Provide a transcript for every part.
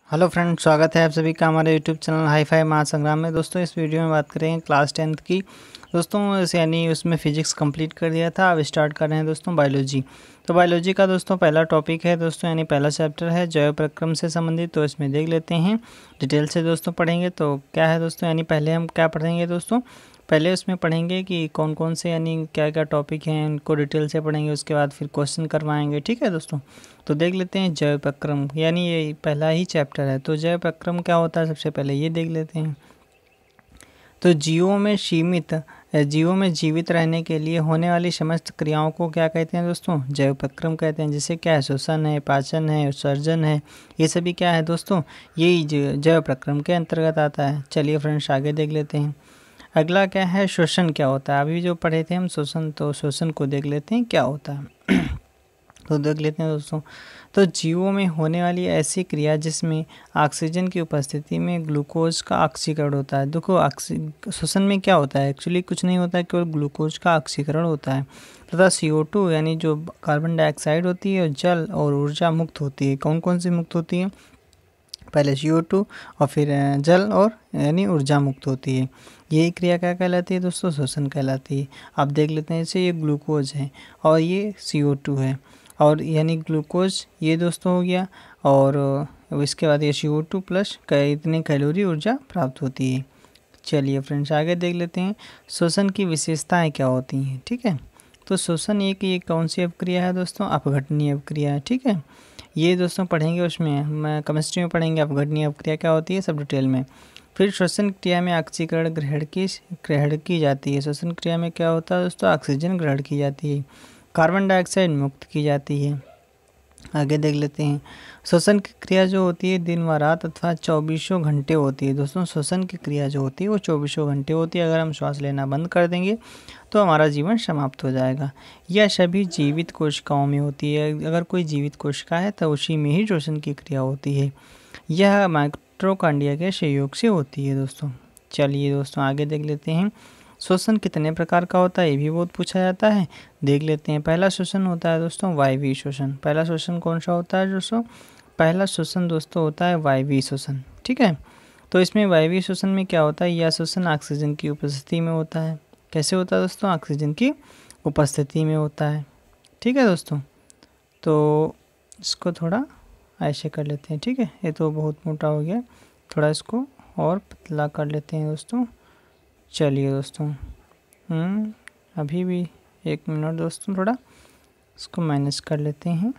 Hello friend, स्वागत है आप सभी का हमारे यूट्यूब चैनल हाई फाई महासंग्राम में। दोस्तों इस वीडियो में बात करेंगे क्लास 10th की। दोस्तों यानी उसमें फिजिक्स कंप्लीट कर दिया था, अब स्टार्ट कर रहे हैं दोस्तों बायोलॉजी। तो बायोलॉजी का दोस्तों पहला टॉपिक है दोस्तों, यानी पहला चैप्टर है जैव प्रक्रम से संबंधित। तो इसमें देख लेते हैं डिटेल से दोस्तों पढ़ेंगे। तो क्या है दोस्तों, यानी पहले हम क्या पढ़ेंगे दोस्तों, पहले उसमें पढ़ेंगे कि कौन कौन से यानी क्या क्या टॉपिक हैं, उनको डिटेल से पढ़ेंगे। उसके बाद फिर क्वेश्चन करवाएंगे, ठीक है दोस्तों। तो देख लेते हैं जैव प्रक्रम, यानी ये पहला ही चैप्टर है। तो जैव प्रक्रम क्या होता है, सबसे पहले ये देख लेते हैं। तो जीवों में जीवित रहने के लिए होने वाली समस्त क्रियाओं को क्या कहते हैं दोस्तों, जैव प्रक्रम कहते हैं। जैसे क्या है, श्वसन है, पाचन है, उत्सर्जन है, ये सभी क्या है दोस्तों, यही जैव प्रक्रम के अंतर्गत आता है। चलिए फ्रेंड्स आगे देख लेते हैं। अगला क्या है, श्वसन क्या होता है। अभी जो पढ़े थे हम श्वसन, तो श्वसन को देख लेते हैं क्या होता है। तो देख लेते हैं दोस्तों। तो जीवों में होने वाली ऐसी क्रिया जिसमें ऑक्सीजन की उपस्थिति में ग्लूकोज का ऑक्सीकरण होता है। देखो श्वसन में क्या होता है, एक्चुअली कुछ नहीं होता है, केवल ग्लूकोज का ऑक्सीकरण होता है तथा CO2 यानी जो कार्बन डाइऑक्साइड होती है, जल और ऊर्जा मुक्त होती है। कौन कौन सी मुक्त होती है, पहले CO2 और फिर जल और यानी ऊर्जा मुक्त होती है। यही क्रिया क्या कहलाती है दोस्तों, श्वसन कहलाती है। अब देख लेते हैं, जैसे ये ग्लूकोज है और ये CO2 है, और यानी ग्लूकोज ये दोस्तों हो गया, और इसके बाद ये CO2 प्लस इतनी कैलोरी ऊर्जा प्राप्त होती है। चलिए फ्रेंड्स आगे देख लेते हैं श्वसन की विशेषताएं क्या होती हैं, ठीक है। तो श्वसन ये कौन सी अपक्रिया है दोस्तों, अपघटनीय अपक्रिया है, ठीक है। ये दोस्तों पढ़ेंगे, उसमें मैं केमिस्ट्री में पढ़ेंगे अपघटनीय अपक्रिया क्या होती है सब डिटेल में। फिर श्वसन क्रिया में ऑक्सीकरण ग्रहण की जाती है। श्वसन क्रिया में क्या होता है दोस्तों, ऑक्सीजन ग्रहण की जाती है, कार्बन डाइऑक्साइड मुक्त की जाती है। आगे देख लेते हैं, श्वसन की क्रिया जो होती है दिन व रात अथवा 24 घंटे होती है। दोस्तों श्वसन की क्रिया जो होती है वो 24 घंटे होती है। अगर हम श्वास लेना बंद कर देंगे तो हमारा जीवन समाप्त हो जाएगा। यह सभी जीवित कोशिकाओं में होती है। अगर कोई जीवित कोशिका है तो उसी में ही श्वसन की क्रिया होती है। यह माइटोकॉन्ड्रिया के सहयोग से होती है दोस्तों। चलिए दोस्तों आगे देख लेते हैं, श्वसन कितने प्रकार का होता है, ये भी बहुत पूछा जाता है। देख लेते हैं, पहला श्वसन होता है दोस्तों वायवीय श्वसन। पहला श्वसन कौन सा होता है दोस्तों, पहला श्वसन दोस्तों होता है वायवीय श्वसन, ठीक है। तो इसमें वायवीय श्वसन में क्या होता है, यह श्वसन ऑक्सीजन की उपस्थिति में होता है। कैसे होता है दोस्तों, ऑक्सीजन की उपस्थिति में होता है, ठीक है दोस्तों। तो इसको थोड़ा ऐसे कर लेते हैं, ठीक है। ये तो बहुत मोटा हो गया, थोड़ा इसको और पतला कर लेते हैं दोस्तों। चलिए दोस्तों अभी भी 1 मिनट दोस्तों, थोड़ा इसको माइनस कर लेते हैं,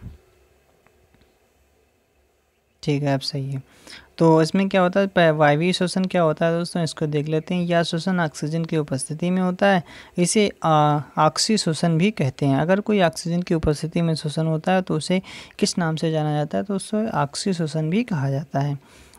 ठीक है अब सही है। तो इसमें क्या होता है, वायवीय श्वसन क्या होता है दोस्तों, इसको देख लेते हैं। यह श्वसन ऑक्सीजन की उपस्थिति में होता है। इसे ऑक्सी श्वसन भी कहते हैं। अगर कोई ऑक्सीजन की उपस्थिति में श्वसन होता है तो उसे किस नाम से जाना जाता है, तो उसे ऑक्सी श्वसन भी कहा जाता है।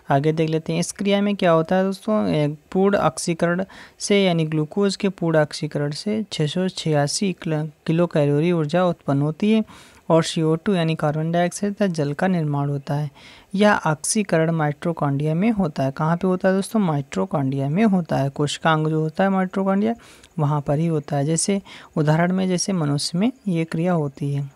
आगे देख लेते हैं, इस क्रिया में क्या होता है दोस्तों, पूर्ण ऑक्सीकरण से यानी ग्लूकोज के पूर्ण ऑक्सीकरण से 686 किलो कैलोरी ऊर्जा उत्पन्न होती है, और CO2 यानी कार्बन डाइऑक्साइड तथा जल का निर्माण होता है। यह ऑक्सीकरण माइटोकॉन्ड्रिया में होता है। कहाँ पे होता है दोस्तों, माइटोकॉन्ड्रिया में होता है। कोशिकांग जो होता है माइटोकॉन्ड्रिया, वहाँ पर ही होता है। जैसे उदाहरण में जैसे मनुष्य में ये क्रिया होती है।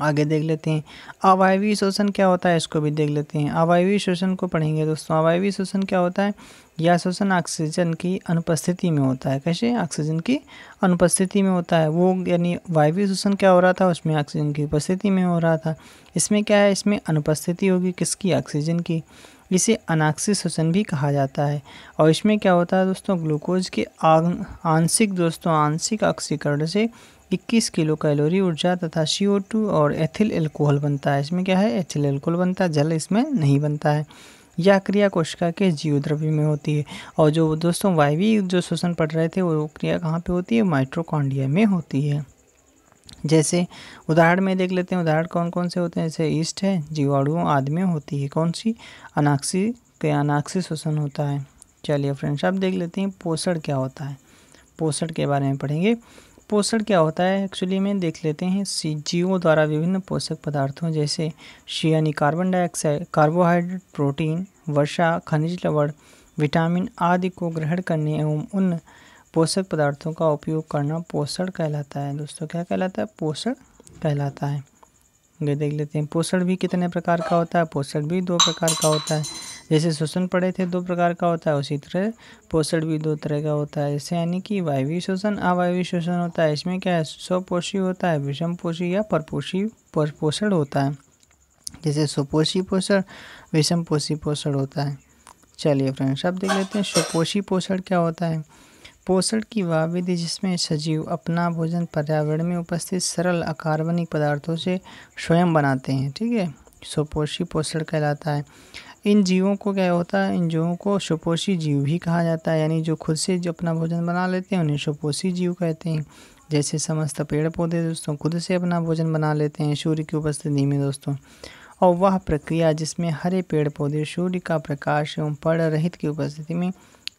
आगे देख लेते हैं, अवायवीय श्वसन क्या होता है, इसको भी देख लेते हैं। अवायवीय श्वसन को पढ़ेंगे दोस्तों। अवायवीय श्वसन क्या होता है, यह श्वसन ऑक्सीजन की अनुपस्थिति में होता है। कैसे, ऑक्सीजन की अनुपस्थिति में होता है। वो यानी वायवीय श्वसन क्या हो रहा था, उसमें ऑक्सीजन की उपस्थिति में हो रहा था। इसमें क्या है, इसमें अनुपस्थिति होगी किसकी, ऑक्सीजन की। इसे अनाक्सी श्वसन भी कहा जाता है। और इसमें क्या होता है दोस्तों, ग्लूकोज के आंशिक ऑक्सीकरण से 21 किलो कैलोरी ऊर्जा तथा CO2 और एथिल एल्कोहल बनता है। इसमें क्या है, एथिल एल्कोहल बनता है, जल इसमें नहीं बनता है। यह क्रिया कोशिका के जीवद्रव्य में होती है। और जो दोस्तों वायवीय जो श्वसन पढ़ रहे थे वो क्रिया कहाँ पे होती है, माइटोकॉन्ड्रिया में होती है। जैसे उदाहरण में देख लेते हैं, उदाहरण कौन कौन से होते हैं। जैसे ईस्ट है, जीवाणुओं आदि में होती है। कौन सी, अनाक्सी श्वसन होता है। चलिए फ्रेंड्स अब देख लेते हैं पोषण क्या होता है। पोषण के बारे में पढ़ेंगे। पोषण क्या होता है एक्चुअली में देख लेते हैं। जीवों द्वारा विभिन्न पोषक पदार्थों जैसे यानी कार्बन डाइऑक्साइड, कार्बोहाइड्रेट, प्रोटीन, वसा, खनिज लवण, विटामिन आदि को ग्रहण करने एवं उन पोषक पदार्थों का उपयोग करना पोषण कहलाता है। दोस्तों क्या कहलाता है, पोषण कहलाता है। ये देख लेते हैं पोषण भी कितने प्रकार का होता है। पोषण भी 2 प्रकार का होता है। जैसे श्वसन पढ़े थे 2 प्रकार का होता है, उसी तरह पोषण भी 2 तरह का होता है। जैसे यानी कि वायवीय श्वसन, अवायवीय श्वसन होता है। इसमें क्या है, स्वपोषी होता है, विषमपोषी या परपोषी पोषण होता है। जैसे स्वपोषी पोषण, विषमपोषी पोषण होता है। चलिए फ्रेंड्स, अब देख लेते हैं स्वपोषी पोषण क्या होता है। पोषण की वह विधि जिसमें सजीव अपना भोजन पर्यावरण में उपस्थित सरल अकार्बनिक पदार्थों से स्वयं बनाते हैं। ठीक है, स्वपोषी पोषण कहलाता है। इन जीवों को क्या होता है, इन जीवों को स्वपोषी जीव भी कहा जाता है। यानी जो खुद से जो अपना भोजन बना लेते हैं उन्हें स्वपोषी जीव कहते हैं। जैसे समस्त पेड़ पौधे दोस्तों खुद से अपना भोजन बना लेते हैं सूर्य की उपस्थिति में दोस्तों। और वह प्रक्रिया जिसमें हरे पेड़ पौधे सूर्य का प्रकाश एवं पर्णरहित की उपस्थिति में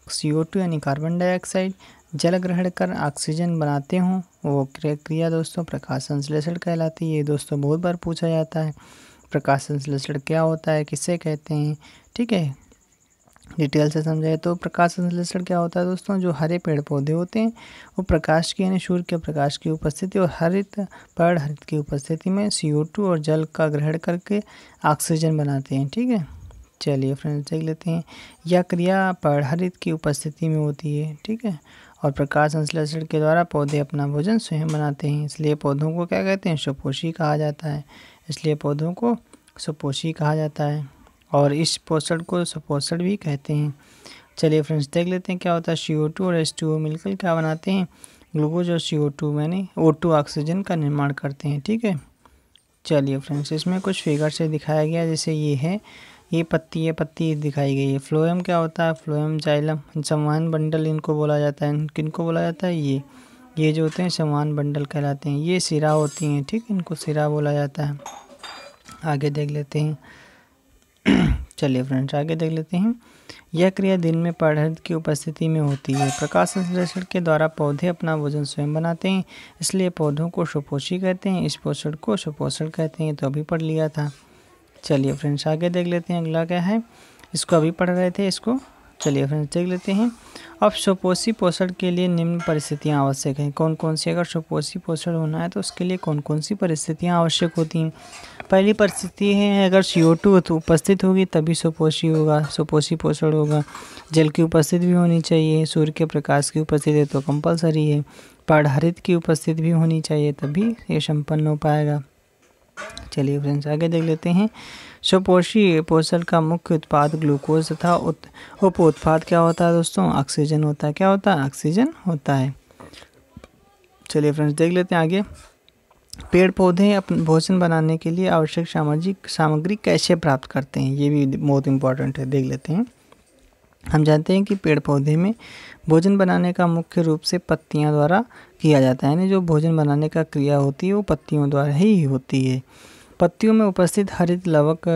CO2 यानी कार्बन डाइऑक्साइड जल ग्रहण कर ऑक्सीजन बनाते हों, वो प्रक्रिया दोस्तों प्रकाश संश्लेषण कहलाती है। दोस्तों बहुत बार पूछा जाता है प्रकाश संश्लेषण क्या होता है, किसे कहते हैं। ठीक है, डिटेल से समझाए तो प्रकाश संश्लेषण क्या होता है दोस्तों, जो हरे पेड़ पौधे होते हैं वो प्रकाश की यानी सूर्य के प्रकाश की उपस्थिति और पर्णहरित की उपस्थिति में CO2 और जल का ग्रहण करके ऑक्सीजन बनाते हैं। ठीक है, चलिए फ्रेंड्स देख लेते हैं। यह क्रिया पर्णहरित की उपस्थिति में होती है। ठीक है, और प्रकाश संश्लेषण के द्वारा पौधे अपना भोजन स्वयं बनाते हैं। इसलिए पौधों को क्या कहते हैं, स्वपोषी कहा जाता है। इसलिए पौधों को स्वपोषी कहा जाता है और इस पोषण को स्वपोषण भी कहते हैं। चलिए फ्रेंड्स देख लेते हैं क्या होता है। CO2 और H2O मिलकर क्या बनाते हैं, ग्लूकोज और CO2 यानी O2 ऑक्सीजन का निर्माण करते हैं। ठीक है, चलिए फ्रेंड्स इसमें कुछ फिगर से दिखाया गया है। जैसे ये है, ये पत्ती दिखाई गई है। फ्लोएम क्या होता है, फ्लोएम जाइलम संवहन बंडल इनको बोला जाता है। किनको बोला जाता है, ये जो होते हैं संवहन बंडल कहलाते हैं। ये सिरा होती हैं। ठीक, इनको सिरा बोला जाता है। आगे देख लेते हैं चलिए फ्रेंड्स आगे देख लेते हैं। यह क्रिया दिन में पर्णहरित की उपस्थिति में होती है। प्रकाश संश्लेषण के द्वारा पौधे अपना भोजन स्वयं बनाते हैं, इसलिए पौधों को स्वपोषी कहते हैं। इस पोषण को स्वपोषण कहते हैं। तो अभी पढ़ लिया था। चलिए फ्रेंड्स आगे देख लेते हैं अगला क्या है, इसको अभी पढ़ रहे थे इसको। चलिए फ्रेंड्स देख लेते हैं। अब स्वपोषी पोषण के लिए निम्न परिस्थितियां आवश्यक हैं। कौन कौन सी, अगर स्वपोषी पोषण होना है तो उसके लिए कौन कौन सी परिस्थितियां आवश्यक होती हैं। पहली परिस्थिति है अगर CO2 तो उपस्थित होगी तभी स्वपोषी होगा, स्वपोषी पोषण होगा। जल की उपस्थिति भी होनी चाहिए, सूर्य के प्रकाश की उपस्थिति तो कंपलसरी है, पर्णहरित की उपस्थिति भी होनी चाहिए तभी ये संपन्न हो पाएगा। चलिए फ्रेंड्स आगे देख लेते हैं। स्वपोषी पोषण का मुख्य उत्पाद ग्लूकोज तथा उप उत्पाद क्या होता है दोस्तों, ऑक्सीजन होता है। क्या होता है, ऑक्सीजन होता है। चलिए फ्रेंड्स देख लेते हैं आगे। पेड़ पौधे अपने भोजन बनाने के लिए आवश्यक सामग्री कैसे प्राप्त करते हैं, ये भी बहुत इंपॉर्टेंट है। देख लेते हैं। हम जानते हैं कि पेड़ पौधे में भोजन बनाने का मुख्य रूप से पत्तियां द्वारा किया जाता है। यानी जो भोजन बनाने का क्रिया होती है वो पत्तियों द्वारा ही होती है। पत्तियों में उपस्थित हरित लवक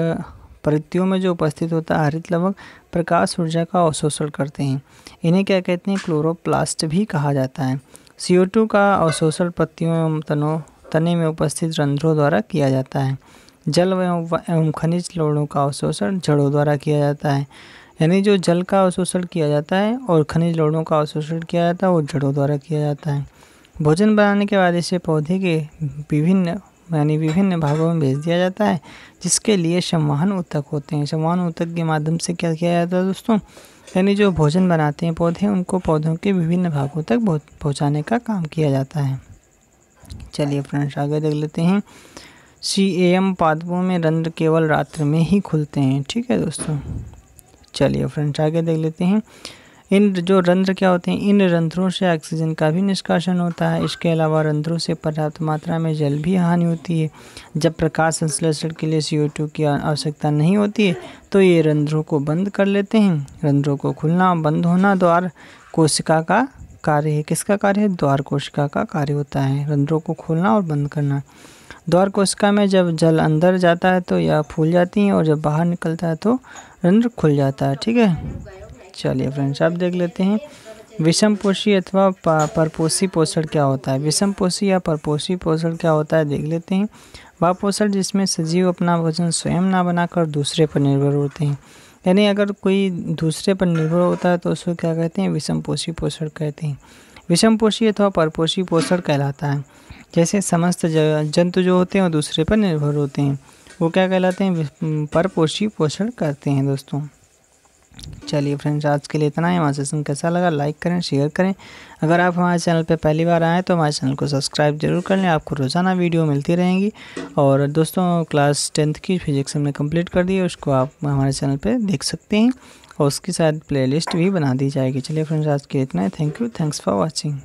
पत्तियों में जो उपस्थित होता है हरित लवक प्रकाश ऊर्जा का अवशोषण करते हैं। इन्हें क्या कहते हैं, क्लोरोप्लास्ट भी कहा जाता है। CO2 का अवशोषण पत्तियों एवं तने में उपस्थित रंध्रों द्वारा किया जाता है। जल एवं खनिज लवणों का अवशोषण जड़ों द्वारा किया जाता है। यानी जो जल का अवशोषण किया जाता है और खनिज लवणों का अवशोषण किया जाता है वो जड़ों द्वारा किया जाता है। भोजन बनाने के बाद इसे पौधे के विभिन्न भागों में भेज दिया जाता है, जिसके लिए संवहन ऊतक होते हैं। संवहन ऊतक के माध्यम से क्या किया जाता है दोस्तों, यानी जो भोजन बनाते हैं पौधे उनको पौधों के विभिन्न भागों तक पहुँचाने का काम किया जाता है। चलिए फ्रेंड्स आगे देख लेते हैं। CAM पादपों में रंध्र केवल रात्र में ही खुलते हैं। ठीक है दोस्तों, चलिए फ्रेंड्स आगे देख लेते हैं। इन जो रंध्र क्या होते हैं, इन रंध्रों से ऑक्सीजन का भी निष्कासन होता है। इसके अलावा रंध्रों से पर्याप्त मात्रा में जल भी हानि होती है। जब प्रकाश संश्लेषण के लिए CO2 की आवश्यकता नहीं होती है तो ये रंध्रों को बंद कर लेते हैं। रंध्रों को खुलना बंद होना द्वार कोशिका का कार्य है। किसका कार्य है, द्वार कोशिका का कार्य होता है, रंध्रों को खोलना और बंद करना। द्वार कोशिका में जब जल अंदर जाता है तो यह फूल जाती हैं और जब बाहर निकलता है तो रंध्र खुल जाता है। ठीक है, चलिए फ्रेंड्स अब देख लेते हैं विषमपोषी अथवा परपोषी पोषण क्या होता है। विषमपोषी या परपोषी पोषण क्या होता है देख लेते हैं। वह पोषण जिसमें सजीव अपना भोजन स्वयं ना बनाकर दूसरे पर निर्भर होते हैं। यानी अगर कोई दूसरे पर निर्भर होता है तो उसको क्या कहते हैं, विषमपोषी पोषण कहते हैं। विषमपोषी अथवा परपोषी पोषण कहलाता है। जैसे समस्त जंतु जो होते हैं वो दूसरे पर निर्भर होते हैं, वो क्या कहलाते हैं, परपोषी पोषण करते हैं दोस्तों। चलिए फ्रेंड्स, आज के लिए इतना ही। हमारा सेशन कैसा लगा लाइक करें, शेयर करें। अगर आप हमारे चैनल पर पहली बार आएँ तो हमारे चैनल को सब्सक्राइब जरूर कर लें, आपको रोज़ाना वीडियो मिलती रहेंगी। और दोस्तों क्लास 10th की फिजिक्स हमने कंप्लीट कर दी है, उसको आप हमारे चैनल पर देख सकते हैं और उसकी शायद प्लेलिस्ट भी बना दी जाएगी। चलिए फ्रेंड्स, आज के लिए इतना ही। Thank you, thanks for watching.